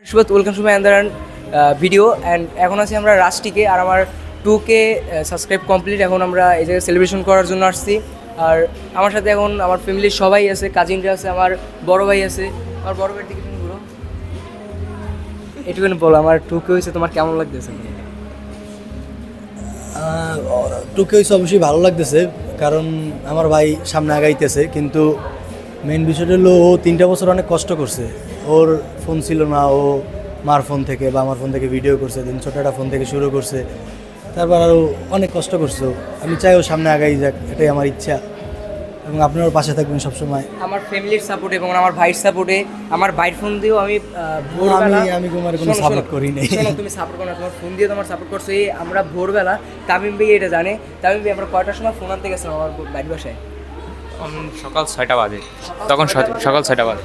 সুবাত welcome to my আন্দার video and এখন আছি আমরা রাষ্ট্রীকে আর আমার 2K সাবস্ক্রাইব কমপ্লিট। এখন আমরা এই জায়গায় সেলিব্রেশন করার জন্য আসছি। আর আমার সাথে এখন আমার ফ্যামিলির সবাই আছে, কাজিনরা আছে, আমার বড় ভাই আছে। আমার বড় ভাইয়ের দিকে তুমি বলো, এটুকুনি বলো আমার 2K হয়েছে, তোমার কেমন লাগতেছে? 2K হয়েছে অবশ্যই ভালো লাগতেছে, কারণ আমার ভাই সামনে আগাইতেছে। কিন্তু মেইন বিষয়টা হলো ও 3টা বছর অনেক কষ্ট করছে। ওর ফোন ছিল না, ও মার ফোন থেকে বা আমার ফোন থেকে ভিডিও করছে, দিন ছোটো একটা ফোন থেকে শুরু করছে। তারপর আরও অনেক কষ্ট করছে। আমি চাই ও সামনে আগাই যাক, এটাই আমার ইচ্ছা। এবং আপনারও পাশে থাকবেন সবসময়। আমার ফ্যামিলির সাপোর্টে এবং আমার ভাইয়ের সাপোর্টে, আমার ভাইয়ের ফোন দিয়েও আমি আমি তোমার কোনো সাপোর্ট করি নাই। তুমি সাপোর্ট করো না, তোমার ফোন দিয়ে তোমার সাপোর্ট করছো। এই আমরা ভোরবেলা, তামিম ভাই এটা জানে, তামিম ভাই আমরা কয়টার সময় ফোন আনতে গেছিলাম আমার বাড়ির বাসায়? সকাল 6টা বাজে, তখন সকাল 6টা বাজে।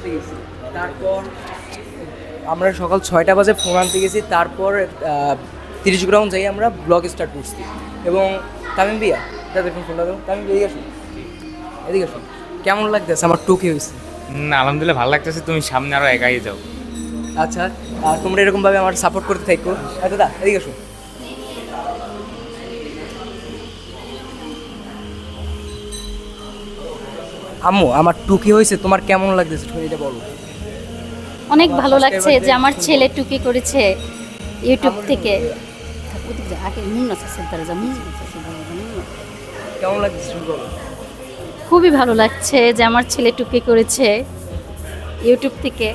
তারপর আমরা সকাল 6টা বাজে ফোন আনতে গেছি। তারপর 30 গ্রাউন্ড যাই আমরা ব্লগ স্টার্ট করছি। এবং তামিম ভাইয়া দেখুন ফোনটা দেবো, তামিম ভাই এদিকে আসুন, কেমন লাগতেছে আমার 2K হয়েছে? আলহামদুলিল্লাহ ভালো লাগতেছে, তুমি সামনে আরো এগাই যাও। আচ্ছা, আর তোমরা এরকমভাবে আমার সাপোর্ট করতে থাকো। দাদা এদিকে আসুন। আম্মু, আমার 2K হয়েছে, তোমার কেমন লাগতেছে তুমি এটা বলো। অনেক ভালো লাগছে যে আমার ছেলে টুকি করেছে ইউটিউব থেকে। কেমন লাগতেছে তুমি বলো। খুবই ভালো লাগছে যে আমার ছেলে টুকি করেছে ইউটিউব থেকে।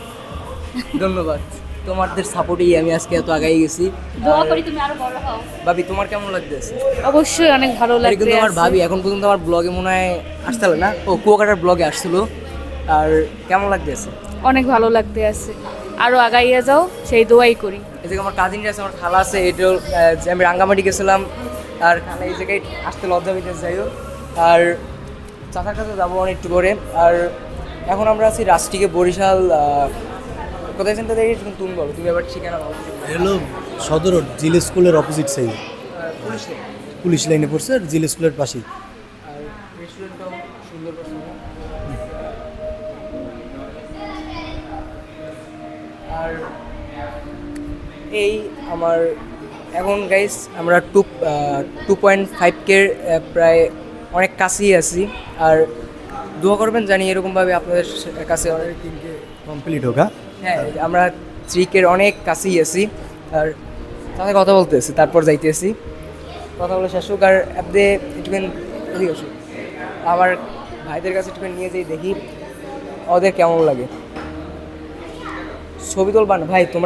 ধন্যবাদ, তোমাদের সাপোর্টেই আমি আজকে এত আগাই গেছি। দোয়া করি তুমি আরো বড় হও। ভাবি, তোমার কেমন লাগতেছে? অবশ্যই অনেক ভালো লাগছে। কিন্তু আমার ভাবি এখন পর্যন্ত আমার ব্লগে মনে হয় আসতে না, ও কুয়াকাটার ব্লগে আসছিল। আর কেমন লাগতেছে? অনেক ভালো লাগতে আছে, আরো আগাইয়া যাও সেই দোয়াই করি। এই জায়গায় আমার কাজিনরা আছে, আমার খালা আছে। এটা যে আমি রাঙ্গামাটি গেছিলাম, আর খালা এই জায়গায় আসতে লজ্জা পেতে যাই হোক। আর চাচার কাছে যাবো অনেক একটু করে। আর এখন আমরা আছি রাষ্ট্রীকে বরিশাল। কোথায় সেন্টার দেখি তুমি বলো, তুমি আবার ঠিকানা বলো। হলো সদর জিল স্কুলের অপোজিট সাইডে, পুলিশ লাইনে পড়ছে, আর জিল স্কুলের পাশেই। আর রেস্টুরেন্টটাও সুন্দর করছে। আর এই আমার এখন গাইস আমরা 2.5K প্রায় অনেক কাছেই আছি। আর দোয়া করবেন জানি এরকমভাবে আপনাদের কাছে অনেক কমপ্লিট হোক। হ্যাঁ, আমরা 3K অনেক কাছেই আছি। আর তাতে কথা বলতেছি, তারপর যাইতেছি, কথা বলে শেষ হোক। আর আপনি একটুখানি এদিকে আসুন, আমার ভাইদের কাছে একটুখানি নিয়ে যাই, দেখি ওদের কেমন লাগে। ছবি তুলবা না ভাই তোমরা?